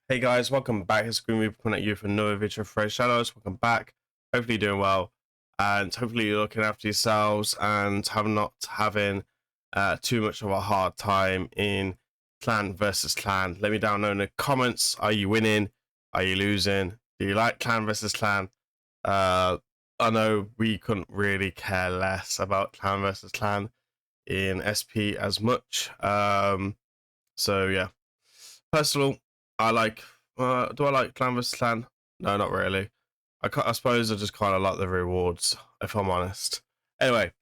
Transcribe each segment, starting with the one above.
Hey guys, welcome back. It's grimreaper coming at you for another video for Raidshadowlegends. Welcome back. Hopefully you're doing well, and hopefully you're looking after yourselves and not having too much of a hard time in clan versus clan. Let me down know in the comments. Are you winning? Are you losing? Do you like clan versus clan? I know we couldn't really care less about clan versus clan in SP as much. So yeah. Personal, I like. Do I like clan vs clan? No, not really. I suppose I just kind of like the rewards, if I'm honest. Anyway,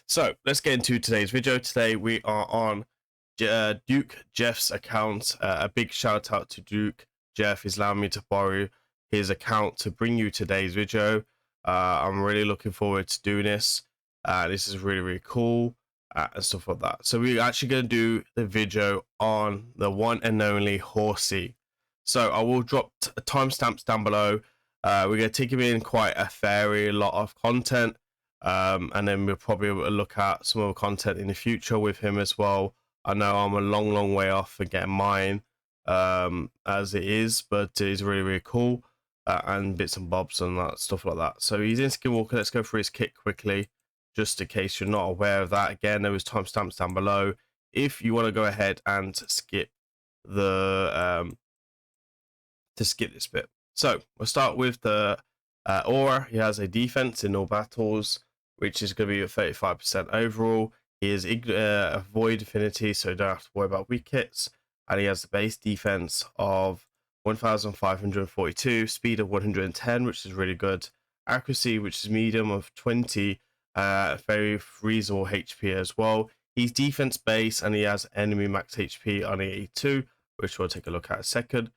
so let's get into today's video. Today we are on Duke Jeff's account. A big shout out to Duke Jeff. He's allowed me to borrow his account to bring you today's video. I'm really looking forward to doing this. This is really cool. And stuff like that. So we're actually going to do the video on the one and only Horsey. So I will drop timestamps down below. We're going to take him in quite a very lot of content, and then we'll probably look at some other content in the future with him as well. I know I'm a long way off for getting mine as it is, but it's really cool, and bits and bobs and that stuff like that. So he's in Skinwalker. Let's go through his kit quickly, just in case you're not aware of that. Again, there was timestamps down below if you want to go ahead and skip the to skip this bit. So we'll start with the aura. He has a defense in all battles, which is going to be at 35% overall. He is void affinity, so you don't have to worry about weak hits, and he has the base defense of 1542, speed of 110, which is really good, accuracy, which is medium, of 20, very reasonable HP as well. He's defense base and he has enemy max HP on 82, which we'll take a look at in a second.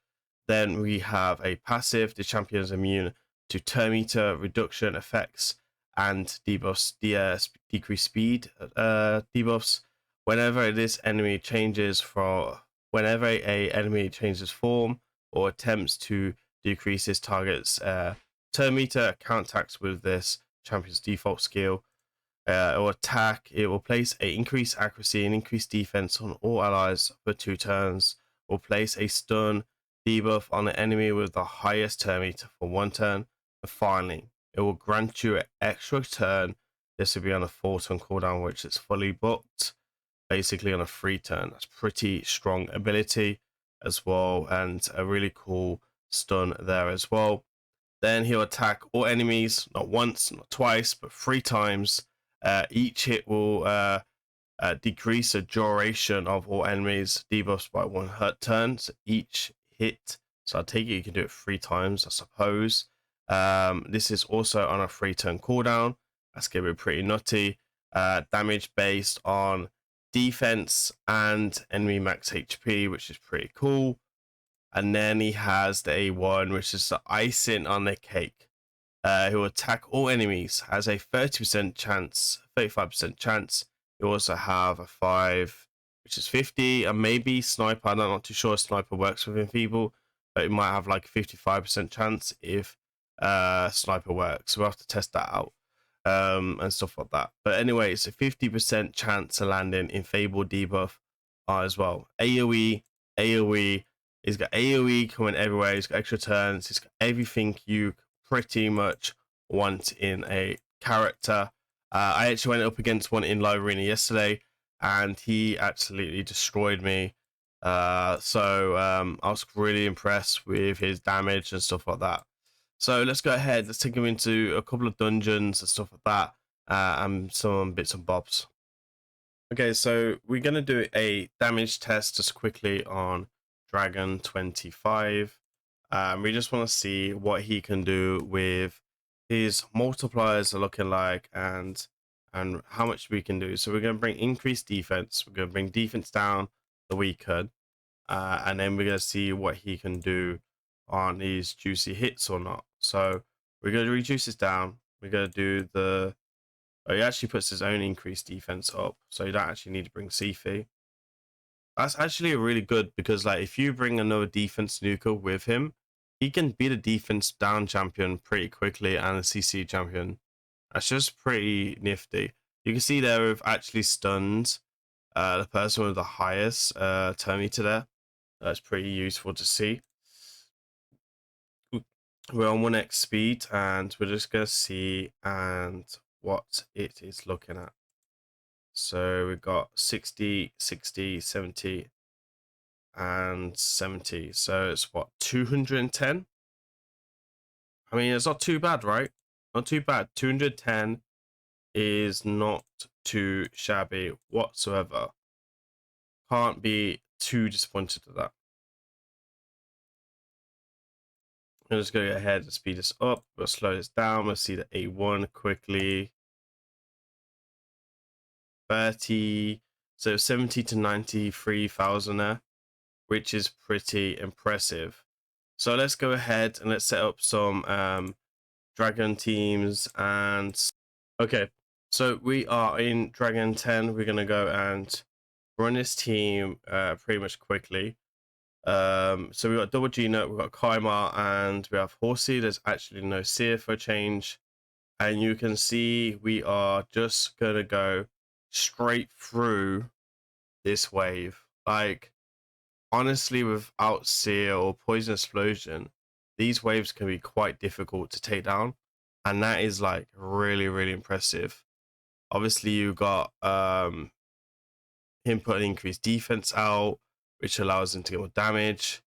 Then we have a passive. The champion is immune to turn meter reduction effects and debuffs, decrease speed debuffs whenever this enemy changes whenever a enemy changes form or attempts to decrease his target's turn meter. Counterattacks with this champion's default skill or attack. It will place a increased accuracy and increased defense on all allies for 2 turns. Will place a stun debuff on the enemy with the highest turn meter for 1 turn. And finally, it will grant you an extra turn. This will be on a 4-turn cooldown, which is fully booked, basically on a 3 turn. That's pretty strong ability as well, and a really cool stun there as well. Then he'll attack all enemies, not once, not twice, but 3 times. Each hit will decrease the duration of all enemies debuffs by 1 turn. So each hit, so I take it you can do it 3 times, I suppose. This is also on a 3-turn cooldown. That's gonna be pretty nutty. Damage based on defense and enemy max HP, which is pretty cool. And then he has the A1, which is the icing on the cake. He will attack all enemies, has a 30% chance, 35% chance. You also have a 5, which is 50, and maybe sniper. I'm not too sure if sniper works with enfeeble, but it might have like a 55% chance if sniper works. We'll have to test that out and stuff like that. But anyway, it's a 50% chance of landing enfeeble debuff as well. AoE. He's got AoE coming everywhere. He's got extra turns. He's got everything you pretty much want in a character. I actually went up against one in live arena yesterday, and he absolutely destroyed me. I was really impressed with his damage and stuff like that. So let's go ahead. Let's take him into a couple of dungeons and stuff like that, and some bits and bobs. Okay, so we're gonna do a damage test just quickly on Dragon 25. We just want to see what he can do with his multipliers are looking like and how much we can do. So we're going to bring increased defense. We're going to bring defense down the we could, and then we're going to see what he can do on these juicy hits or not. So we're going to reduce this down. We're going to do the. Oh, he actually puts his own increased defense up, so you don't actually need to bring CF. That's actually really good because, like, if you bring another defense nuker with him, he can beat a defense down champion pretty quickly and a CC champion. That's just pretty nifty. You can see there we've actually stunned the person with the highest turn meter there. That's pretty useful to see. we're on 1x speed, and we're just gonna see and what it is looking at. So we've got 60, 60, 70, and 70. So it's what, 210? I mean, it's not too bad, right? Not too bad. 210 is not too shabby whatsoever. Can't be too disappointed with that. I'm just going to go ahead and speed this up. We'll slow this down. We'll see the A1 quickly. 30. So 70 to 93,000 there, which is pretty impressive. So let's go ahead and let's set up some dragon teams. And okay, so we are in dragon 10. We're going to go and run this team pretty much quickly. So we've got double Gina, we've got Kaimar, and we have Horsey. There's actually no seer for a change. And you can see we are just gonna go straight through this wave. Like, honestly, without seer or poison explosion, these waves can be quite difficult to take down. And that is like really, really impressive. Obviously, you got him putting increased defense out, which allows him to get more damage.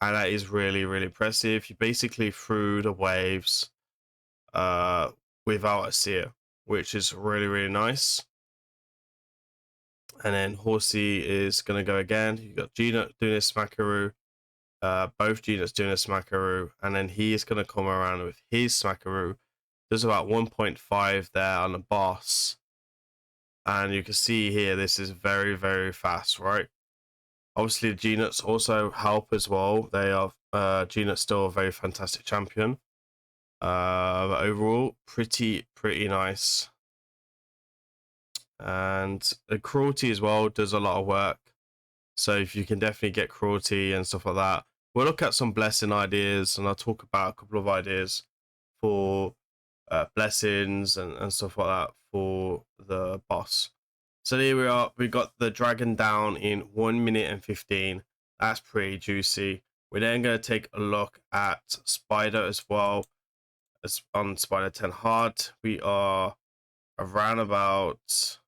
And that is really, really impressive. You basically threw the waves without a seer, which is really, really nice. And then Horsey is going to go again. You got Gina doing a smackaroo. Both Gina's doing a smackaroo. And then he is going to come around with his smackaroo. There's about 1.5 there on the boss. And you can see here, this is very, very fast, right? Obviously, the G-Nuts also help as well. They are G-Nuts still a very fantastic champion. But overall, pretty nice. And the cruelty as well does a lot of work. So if you can definitely get cruelty and stuff like that. We'll look at some blessing ideas, and I'll talk about a couple of ideas for blessings and stuff like that for the boss. So here we are. We got the dragon down in 1 minute and 15. That's pretty juicy. We're then going to take a look at Spider as well. As on Spider 10 hard, we are around about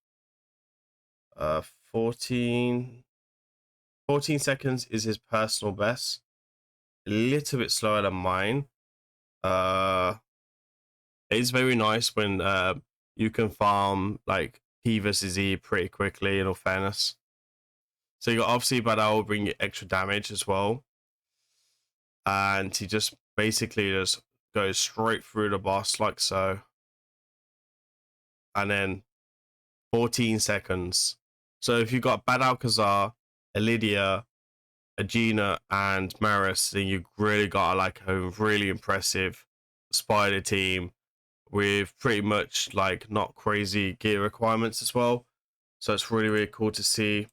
14 seconds is his personal best. A little bit slower than mine. It's very nice when you can farm like P versus E pretty quickly, in all fairness. So you got obviously, but that will bring you extra damage as well. And he just basically just goes straight through the boss like so. And then 14 seconds. So if you've got Bad Alcazar, Elidia, Agena, and Maris, then you've really got like a really impressive spider team with pretty much like not crazy gear requirements as well. So it's really, really cool to see.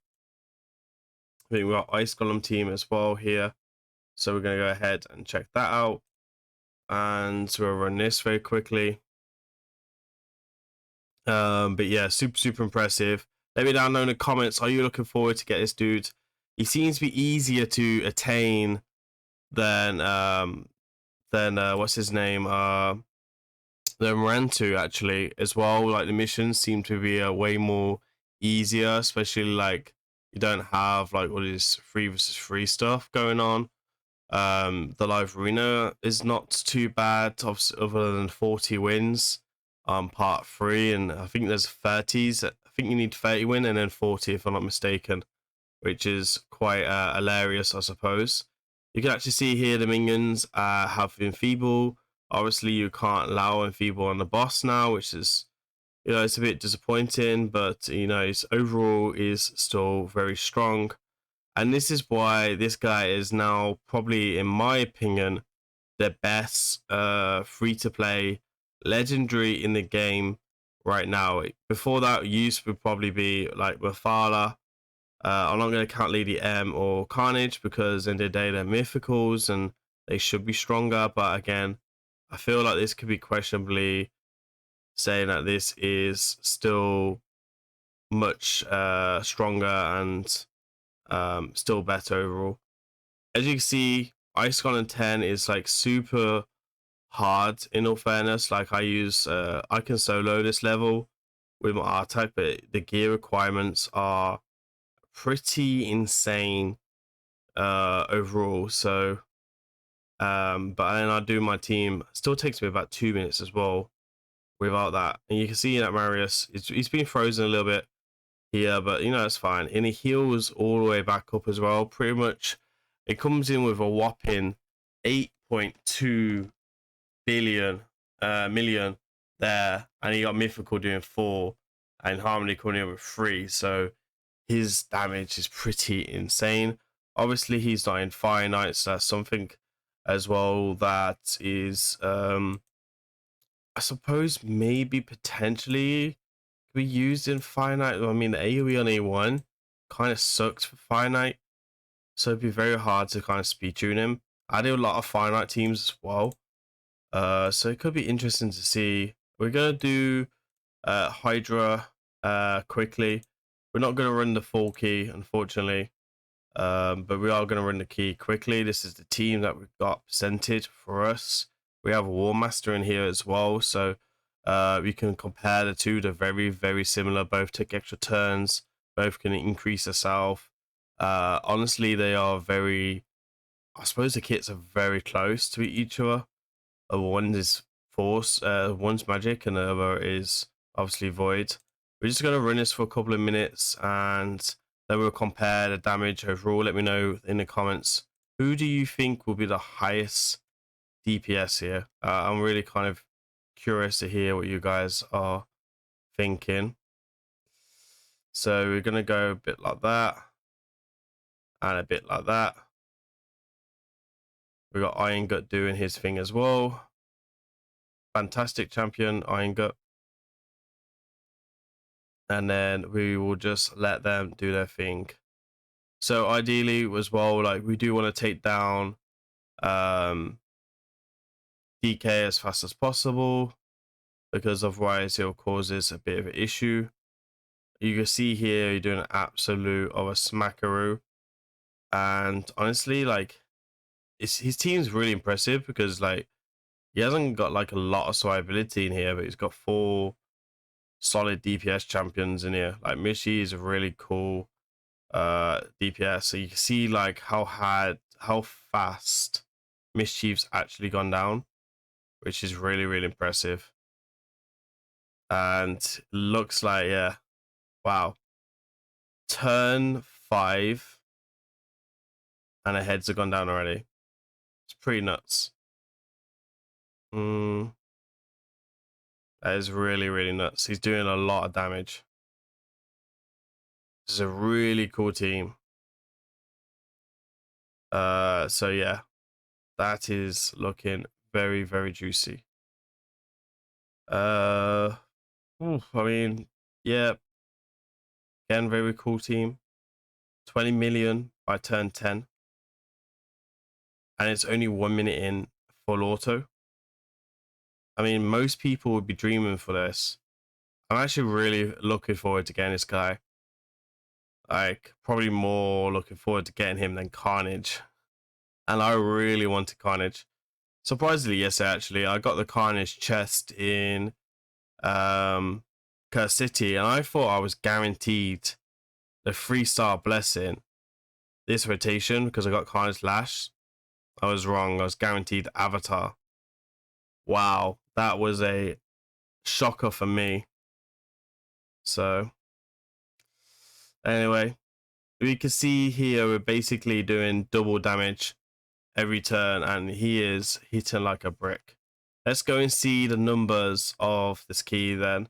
I think we've got Ice Golem team as well here. So we're going to go ahead and check that out. And we'll run this very quickly. But yeah, super impressive. Let me down know in the comments, are you looking forward to get this dude? He seems to be easier to attain than what's his name? Than Rantu actually as well. Like the missions seem to be way more easier, especially like you don't have like all this 3 versus 3 stuff going on. The live arena is not too bad, other than 40 wins part 3, and I think there's 30s. I think you need 30 win and then 40 if I'm not mistaken, which is quite hilarious, I suppose. You can actually see here the minions have enfeeble. Obviously you can't allow enfeeble on the boss now, which is, you know, it's a bit disappointing, but you know, his overall is still very strong. And this is why this guy is now probably, in my opinion, the best free-to-play legendary in the game right now. Before that, used would probably be like Mafala. I'm not going to count Lady M or Carnage because in the day they're mythicals and they should be stronger. But again, I feel like this could be questionably saying that this is still much stronger and still better overall. As you can see, Ice Golem 10 is like super hard, in all fairness. Like I can solo this level with my R type, but the gear requirements are pretty insane overall. So but then I do my team. Still takes me about 2 minutes as well without that. And you can see that Marius, he's been frozen a little bit here, but you know, it's fine. And he heals all the way back up as well. Pretty much it comes in with a whopping 8.2 million there, and he got Mythical doing 4 and Harmony coming in with 3. So his damage is pretty insane. Obviously he's not in Fire Knight, so that's something as well that is I suppose maybe potentially be used in Fire Knight. I mean, the AoE on A1 kind of sucks for Fire Knight, so it'd be very hard to kind of speed tune him. I do a lot of Fire Knight teams as well, so it could be interesting to see. We're gonna do HYDRA quickly. We're not gonna run the full key, unfortunately, but we are gonna run the key quickly. This is the team that we've got presented for us. We have a War Master in here as well, so we can compare the two. They're very, very similar. Both take extra turns. Both can increase the self. Honestly, they are very. I suppose the kits are very close to each other. One is force, one's magic, and the other is obviously void. We're just gonna run this for a couple of minutes, and then we'll compare the damage overall. Let me know in the comments, who do you think will be the highest DPS here? I'm really kind of curious to hear what you guys are thinking. So we're gonna go a bit like that and a bit like that. We got Iron Gut doing his thing as well. Fantastic champion, Iron Gut. And then we will just let them do their thing. So ideally as well, like we do want to take down DK as fast as possible, because otherwise it'll cause us a bit of an issue. You can see here you're doing an absolute of a smackaroo, and honestly, like his team's really impressive, because like he hasn't got like a lot of survivability in here, but he's got 4 solid DPS champions in here. Like Mishi is a really cool DPS, so you can see like how fast Mischief's actually gone down, which is really, really impressive. And looks like, yeah, wow, turn 5 and the heads have gone down already. It's pretty nuts. That is really, really nuts. He's doing a lot of damage. This is a really cool team. So yeah, that is looking very, very juicy. I mean, yeah, again, very cool team. 20 million by turn 10, and it's only 1 minute in full auto. I mean, most people would be dreaming for this. I'm actually really looking forward to getting this guy. Like, probably more looking forward to getting him than Carnage. And I really wanted Carnage. Surprisingly, yes, actually, I got the Carnage chest in Curse City, and I thought I was guaranteed the 3-star blessing this rotation because I got Carnage Lash. I was wrong. I was guaranteed Avatar. Wow, that was a shocker for me. So anyway, we can see here we're basically doing double damage every turn, and he is hitting like a brick. Let's go and see the numbers of this key then.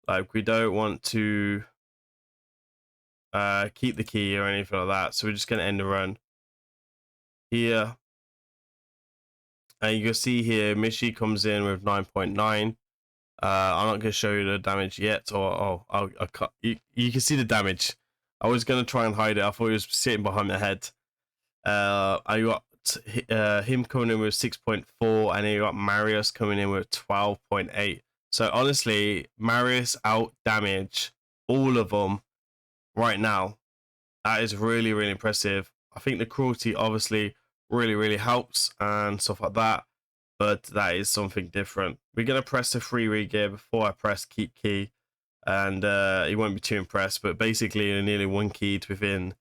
Like, we don't want to keep the key or anything like that, so we're just going to end the run here. And you can see here Mishi comes in with 9.9. I'm not going to show you the damage yet, or you can see the damage. I was going to try and hide it. I thought he was sitting behind my head. I got him coming in with 6.4, and you got Marius coming in with 12.8. So honestly, Marius out damage all of them right now. That is really, really impressive. I think the cruelty obviously really, really helps and stuff like that. but that is something different. We're going to press the free regear before I press keep key, and you won't be too impressed, but basically you're nearly one keyed within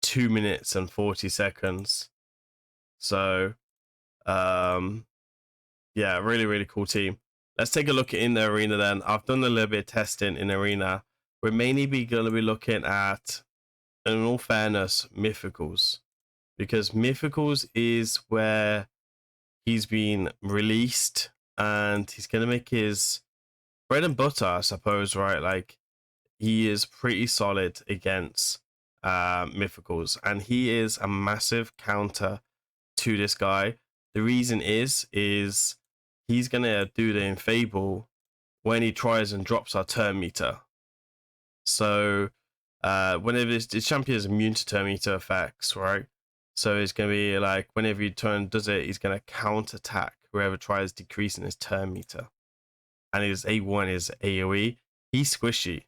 2 minutes and 40 seconds. So yeah, really cool team. Let's take a look in the arena then. I've done a little bit of testing in arena. We're mainly going to be looking at, in all fairness, mythicals, because mythicals is where he's been released and he's going to make his bread and butter, I suppose, right? Like, he is pretty solid against mythicals, and he is a massive counter to this guy. The reason is he's gonna do the infable when he tries and drops our turn meter. So whenever this champion is immune to turn meter effects, right? So it's gonna be like whenever you turn does it, he's gonna counter attack whoever tries decreasing his turn meter. And his A1 is AoE. He's squishy.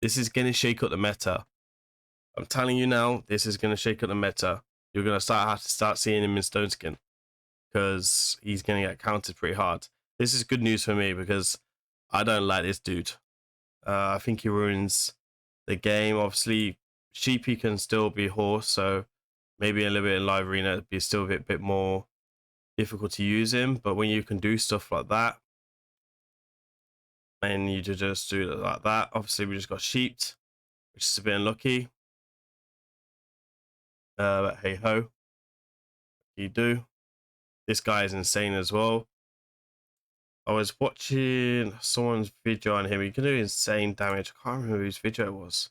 This is gonna shake up the meta. I'm telling you now, this is gonna shake up the meta. You're gonna have to start seeing him in Stone Skin, because he's going to get counted pretty hard. This is good news for me because I don't like this dude. I think he ruins the game. Obviously, Sheepy can still be horse, so maybe a little bit in live arena it'd be still a bit more difficult to use him. But when you can do stuff like that, and you just do it like that, obviously we just got sheeped, which is a bit unlucky. But hey ho, you do. This guy is insane as well. I was watching someone's video on him. He can do insane damage. I can't remember whose video it was.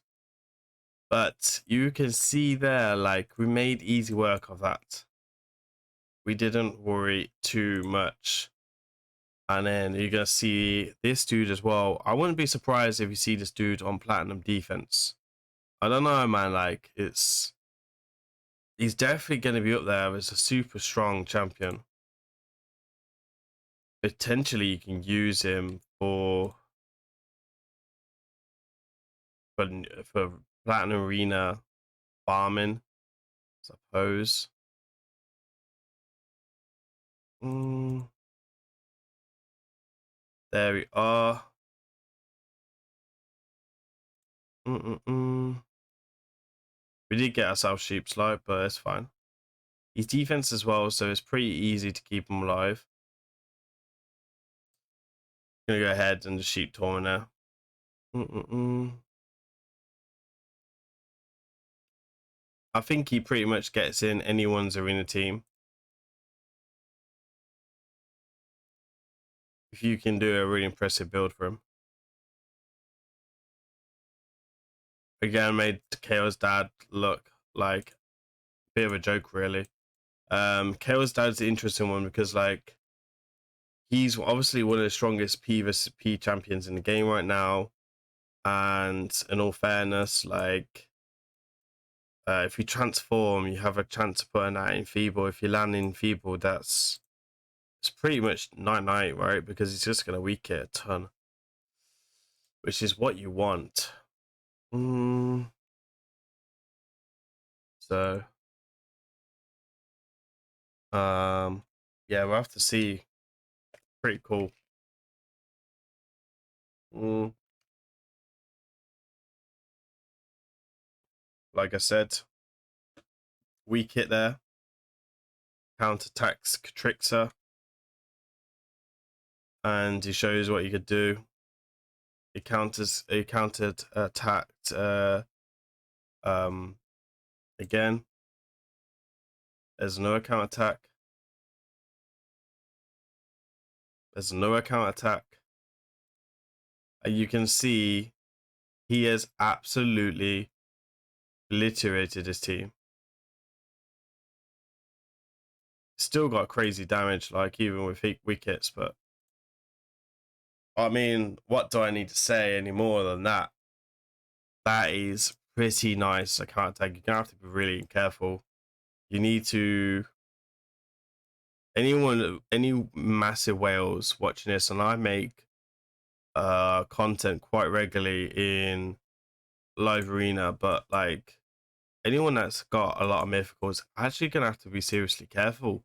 But you can see there, like, we made easy work of that. We didn't worry too much. And then you're going to see this dude as well. I wouldn't be surprised if you see this dude on platinum defense. I don't know, man. Like, he's definitely going to be up there as a super strong champion. Potentially, you can use him for platinum arena farming, suppose. There we are. We did get ourselves sheep slide, but it's fine. He's defense as well, so it's pretty easy to keep him alive. Gonna go ahead and just sheep torment now. I think he pretty much gets in anyone's arena team. If you can do a really impressive build for him. Again, made KO's dad look like a bit of a joke, really. KO's dad's the interesting one because, like, he's obviously one of the strongest PvP champions in the game right now. And in all fairness, like, if you transform, you have a chance of putting that in feeble. If you land in feeble, it's pretty much night, right? Because it's just going to weak it a ton, which is what you want. So, yeah, we'll have to see. Pretty cool. Like I said, weak hit there. Counterattacks Catrixa. And he shows what you could do. He countered attacked again. There's no counter attack. There's no counter attack. And you can see he has absolutely obliterated his team. Still got crazy damage, like even with weak hits, but I mean, what do I need to say any more than that? That is pretty nice. I can't take. You're gonna have to be really careful. You need to. Any massive whales watching this, and I make content quite regularly in live arena, but like anyone that's got a lot of mythicals actually gonna have to be seriously careful,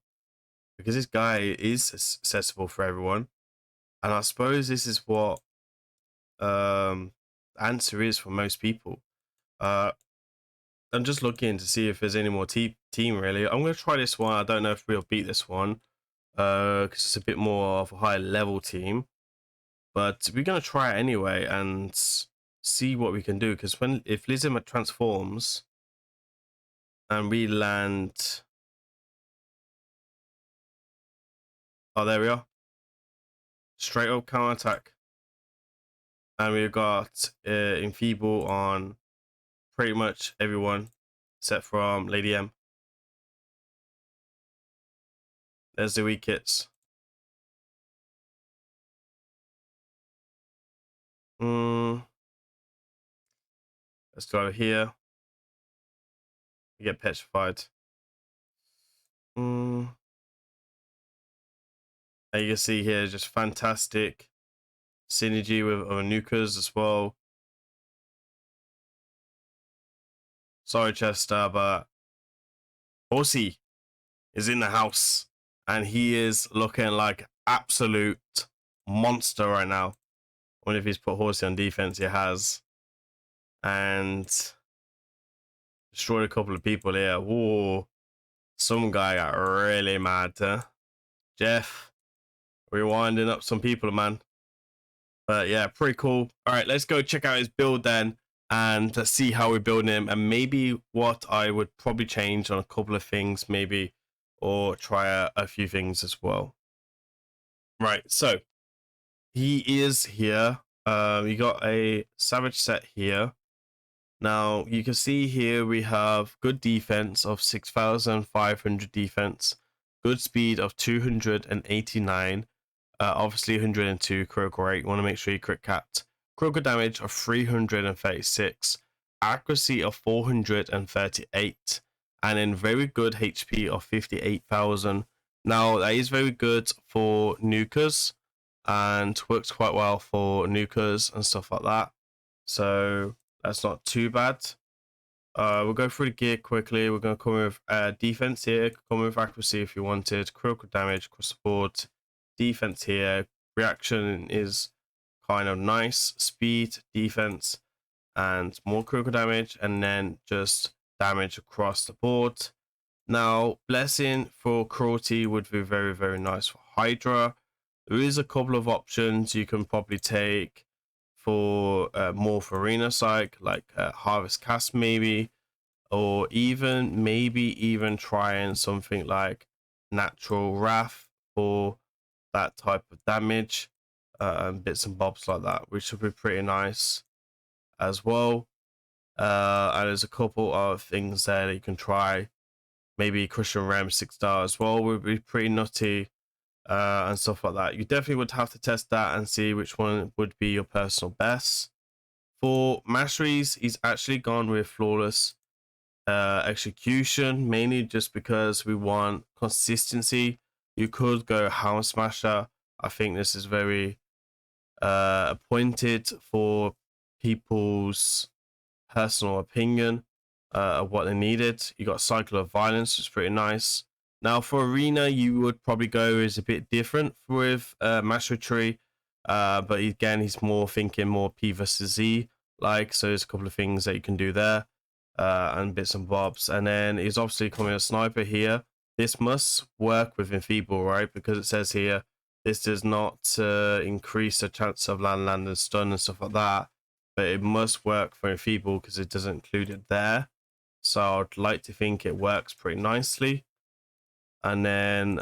because this guy is accessible for everyone. And I suppose this is what answer is for most people. I'm just looking to see if there's any more team really. I'm going to try this one. I don't know if we'll beat this one because it's a bit more of a high level team, but we're going to try it anyway and see what we can do, because if Lizard transforms and we land, oh, there we are, straight up counter attack, and we've got enfeeble on pretty much everyone except from Lady M. There's the weak hits. Let's go over here. We get petrified. As you can see here, just fantastic synergy with our nukers as well. Sorry, Chester, but Horsey is in the house and he is looking like absolute monster right now. I wonder if he's put Horsey on defense. He has, and destroyed a couple of people here. Whoa, some guy got really mad. Jeff, we're winding up some people, man. But yeah, pretty cool. All right, let's go check out his build then and see how we're building him, and maybe what I would probably change on a couple of things, maybe, or try a few things as well. Right, so he is here. You got a savage set here. Now you can see here we have good defense of 6,500 defense, good speed of 289. Obviously 102 critical rate. You want to make sure you crit capped. Critical damage of 336, accuracy of 438, and then very good HP of 58,000. Now that is very good for nukers and works quite well for nukers and stuff like that. So that's not too bad. We'll go through the gear quickly. We're going to come with defense here, come with accuracy if you wanted, critical damage across the board, defense here, reaction is kind of nice, speed, defense, and more critical damage, and then just damage across the board. Now, blessing for cruelty would be very, very nice for Hydra. There is a couple of options you can probably take for more for arena psych, like harvest cast maybe, or even trying something like natural wrath for that type of damage, and bits and bobs like that, which would be pretty nice as well. And there's a couple of things there that you can try. Maybe Christian Ram 6-star as well would be pretty nutty, and stuff like that. You definitely would have to test that and see which one would be your personal best. For masteries, he's actually gone with flawless execution, mainly just because we want consistency. You could go Hound Smasher. I think this is very appointed for people's personal opinion of what they needed. You got Cycle of Violence, which is pretty nice. Now for arena, you would probably go is a bit different with Mastery Tree, but again, he's more thinking more P versus Z like. So there's a couple of things that you can do there, and bits and bobs. And then he's obviously coming a sniper here. This must work with Enfeeble, right? Because it says here this does not increase the chance of land and stun and stuff like that, but it must work for Enfeeble because it doesn't include it there. So I'd like to think it works pretty nicely. And then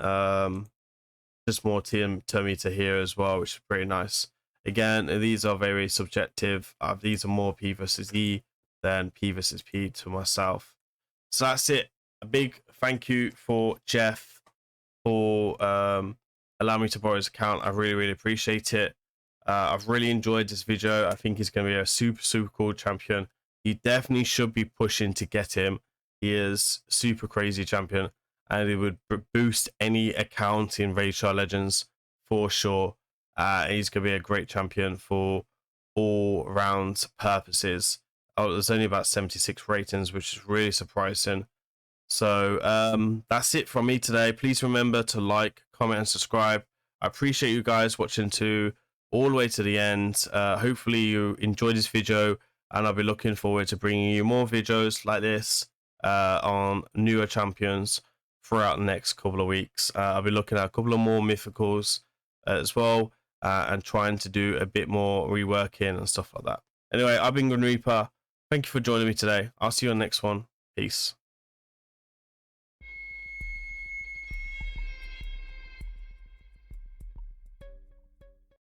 just more turn meter here as well, which is pretty nice. Again, these are very subjective. These are more P versus E than P versus P to myself. So that's it. A big thank you for Jeff for allowing me to borrow his account. I really, really appreciate it. I've really enjoyed this video. I think he's going to be a super, super cool champion. You definitely should be pushing to get him. He is super crazy champion, and it would boost any account in Raidshadowlegends for sure. He's going to be a great champion for all round purposes. Oh, there's only about 76 ratings, which is really surprising. So that's it from me today. Please remember to like, comment, and subscribe. I appreciate you guys watching all the way to the end. Hopefully you enjoyed this video, and I'll be looking forward to bringing you more videos like this on newer champions throughout the next couple of weeks. I'll be looking at a couple of more mythicals as well, and trying to do a bit more reworking and stuff like that. Anyway, I've been Grim Reaper. Thank you for joining me today. I'll see you on the next one. Peace.